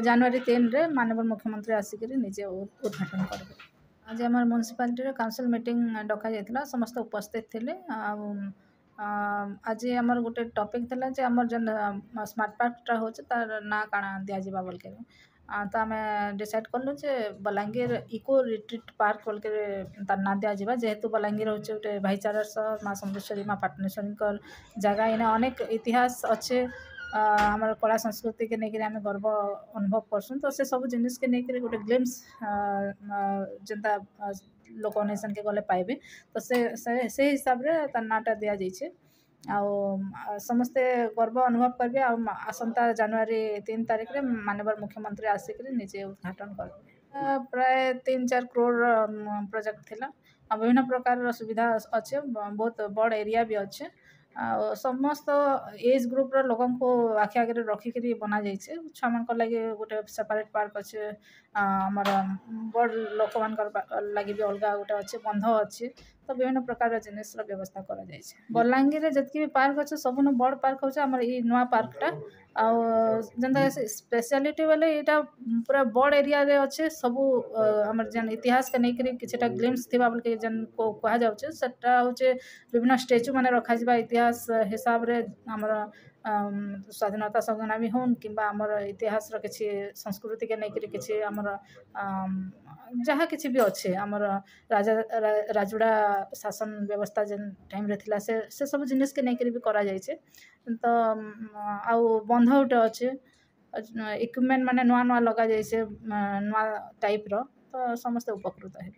ଜାନୁଆରୀ 3 माननीय मुख्यमंत्री आसिक निजे उद्घाटन करेंगे। आज आम म्यूनिसिपालिटी काउंसिल मीटिंग डक जाता समस्त उपस्थित थे। आज आमर गोटे टॉपिक थिला जे आमर जन स्मार्ट पार्कटा हो तार ना काଣା दिया बोल के तो आम डिसाइड कलु जे बलांगीर इको रिट्रीट पार्क बोल के तार ना दिया जेहेतु बलांगीर हूँ गोटे भाईचारार सह माँ समलेश्वरी माँ पाटनेश्वरी जगह इना अनेक इतिहास अच्छे आमर कला संस्कृति के लेकिन आम गर्व अनुभव करसुँ तो से सब जिनिस के लेकिन गोटे ग्लिम्स जनता लोक नेसन के गले पाइबे तो से हिसाब रे तार नाटा दिया जाइए समस्ते गर्व अनुभव करेंगे आसंता जनवरी 3 तारिख रे माननीय मुख्यमंत्री आसिक निजे उद्घाटन करेंगे। प्राय 3-4 करोड़ प्रोजेक्ट थिला विभिन्न प्रकार सुविधा अच्छे बहुत बड़ एरिया भी अच्छे समस्त एज ग्रुप लोक आखि आगे रखिक बना जाइए छुआ मान लगे गोटे सेपरेट पार्क अच्छे आमर बड़ लोक मान लगे भी अलग गोटे अच्छे बंध अच्छे तो विभिन्न प्रकार जिनिस व्यवस्था करा जाइए। बलांगीर जितकी भी पार्क अच्छे सब बड़ पार्क हो नुआ पार्कटा आंता स्पेशलिटी बोले यहाँ पूरा बड़ एरिया रे अच्छे सब आम जेन इतिहास के लेकर किसी ग्लिम्स थी बोल जेन को कह जाऊे सेटा हूँ विभिन्न स्टेचू मान रखा इतिहास हिसाब रे आमर स्वाधीनता संग्रामी हूँ कि आमर इतिहास किसी संस्कृति के लेकर किसी आमर जहाँ किसी भी अच्छे आमर राजा राजुड़ा शासन व्यवस्था जेन टाइम रे थिला से सब जिनिस के लेकर भी करा जाइए तो आउ बंध गोटे अच्छे इक्विपमेंट माने नुआ नुआ लगा जाइए नुआ टाइप रो तो समस्त उपकृत है।